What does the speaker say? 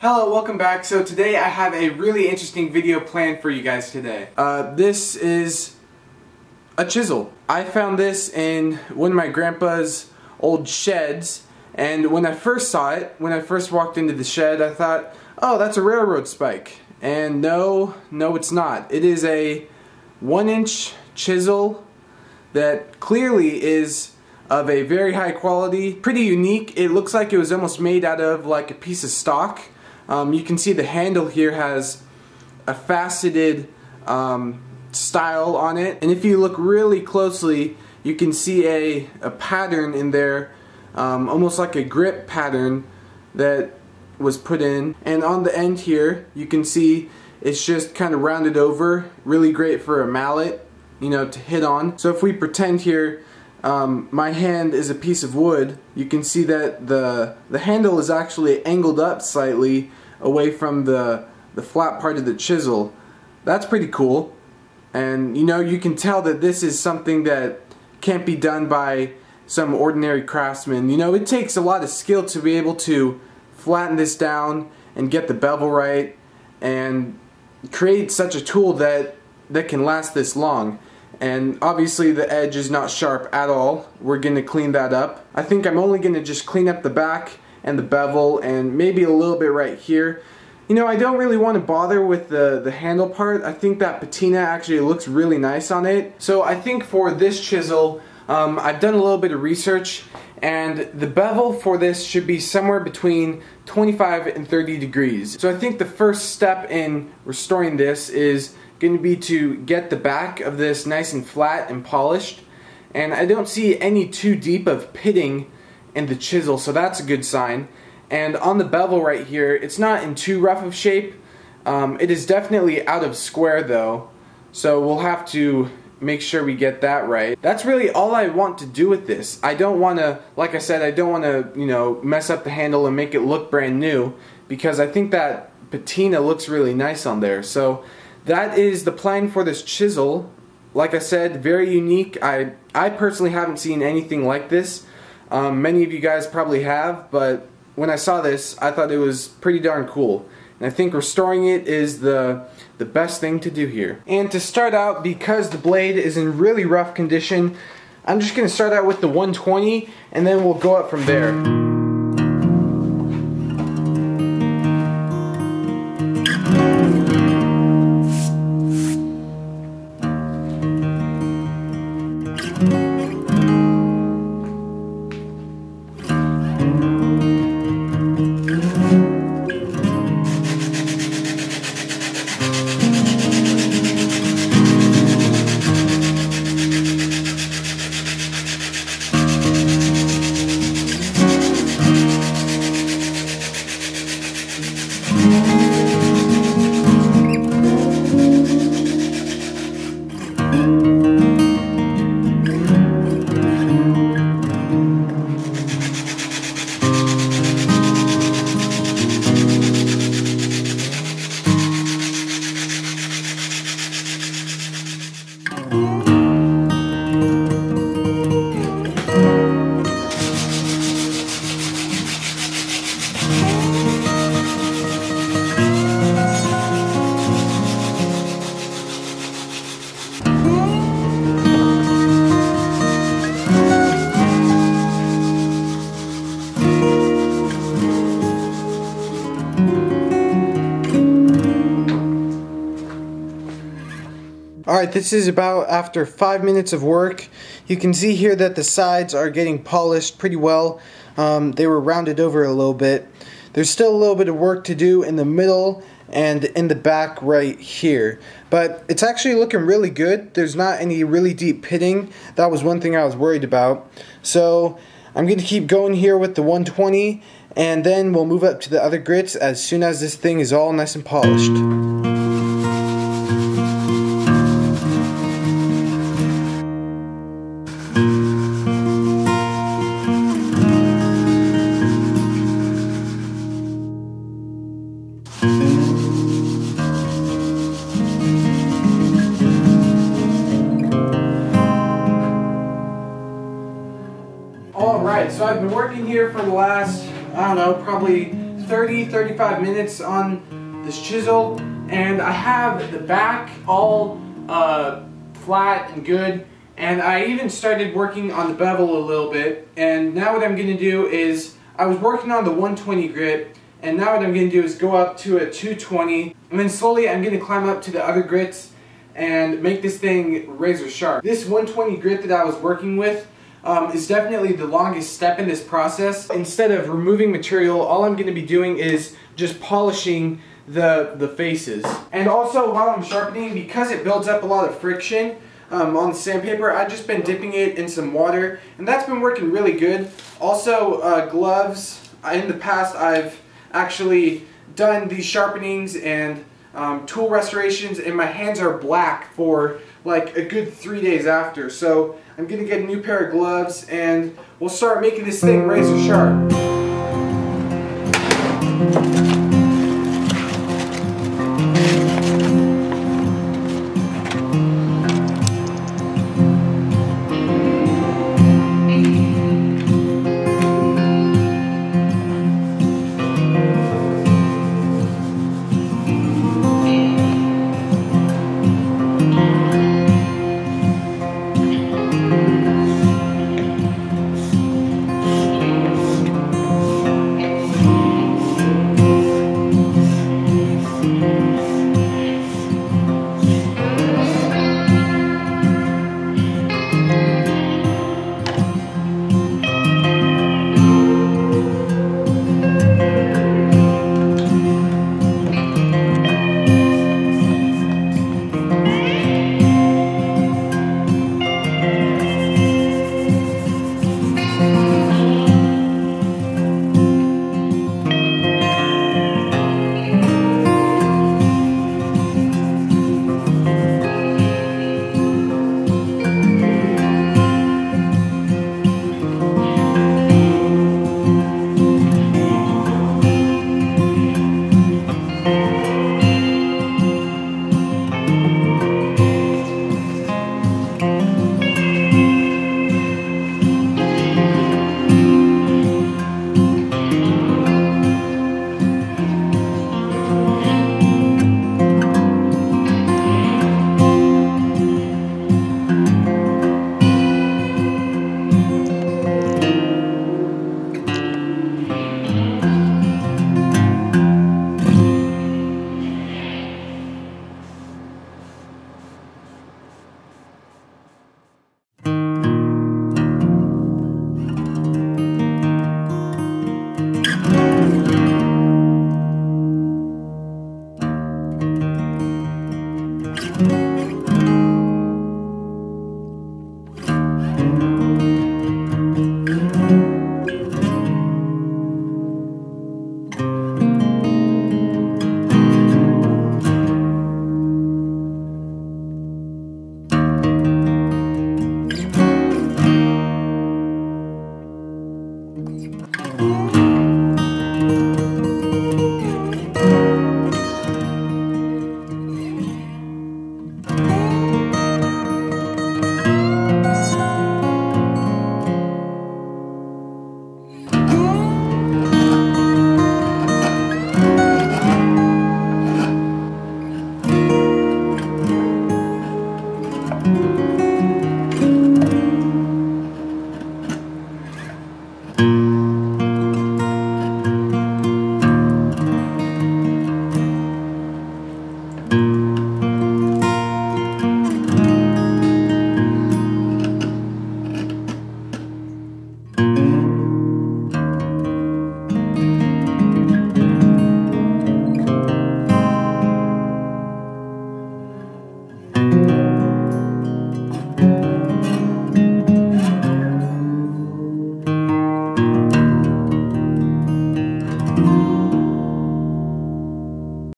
Hello, welcome back. So today I have a really interesting video planned for you guys today. This is a chisel. I found this in one of my grandpa's old sheds, and when I first saw it, when I first walked into the shed, I thought, oh, that's a railroad spike. And no, it's not. It is a 1-inch chisel that clearly is of a very high quality, pretty unique. It looks like it was almost made out of like a piece of stock. You can see the handle here has a faceted style on it, and if you look really closely you can see a pattern in there, almost like a grip pattern that was put in, and on the end here you can see it's just kind of rounded over, really great for a mallet, you know, to hit on. So if we pretend here my hand is a piece of wood, you can see that the handle is actually angled up slightly away from the flat part of the chisel. That's pretty cool, and you know, you can tell that this is something that can't be done by some ordinary craftsman. You know, it takes a lot of skill to be able to flatten this down and get the bevel right and create such a tool that can last this long. And obviously the edge is not sharp at all. We're going to clean that up. I think I'm only going to just clean up the back and the bevel and maybe a little bit right here. You know, I don't really want to bother with the handle part. I think that patina actually looks really nice on it. So I think for this chisel, I've done a little bit of research, and the bevel for this should be somewhere between 25 and 30 degrees. So I think the first step in restoring this is going to be to get the back of this nice and flat and polished, and I don't see any too deep of pitting in the chisel, so that's a good sign. And on the bevel right here, it's not in too rough of shape. It is definitely out of square though, so we'll have to make sure we get that right. That's really all I want to do with this. I don't want to, like I said, I don't want to, you know, mess up the handle and make it look brand new, because I think that patina looks really nice on there. So that is the plan for this chisel. Like I said, very unique. I personally haven't seen anything like this. Many of you guys probably have, but when I saw this, I thought it was pretty darn cool. And I think restoring it is the best thing to do here. And to start out, because the blade is in really rough condition, I'm just going to start out with the 120, and then we'll go up from there. Alright, this is about after 5 minutes of work. You can see here that the sides are getting polished pretty well. They were rounded over a little bit. There's still a little bit of work to do in the middle and in the back right here. But it's actually looking really good. There's not any really deep pitting. That was one thing I was worried about. So I'm going to keep going here with the 120, and then we'll move up to the other grits as soon as this thing is all nice and polished. Alright, so I've been working here for the last, I don't know, probably 30-35 minutes on this chisel, and I have the back all flat and good, and I even started working on the bevel a little bit. And now what I'm going to do is, I was working on the 120 grit, and now what I'm going to do is go up to a 220, and then slowly I'm going to climb up to the other grits and make this thing razor sharp. This 120 grit that I was working with is definitely the longest step in this process. Instead of removing material, all I'm going to be doing is just polishing the faces. And also, while I'm sharpening, because it builds up a lot of friction on the sandpaper, I've just been dipping it in some water, and that's been working really good. Also, gloves. In the past, I've actually done these sharpenings and tool restorations, and my hands are black for like a good 3 days after. So I'm gonna get a new pair of gloves, and we'll start making this thing razor sharp.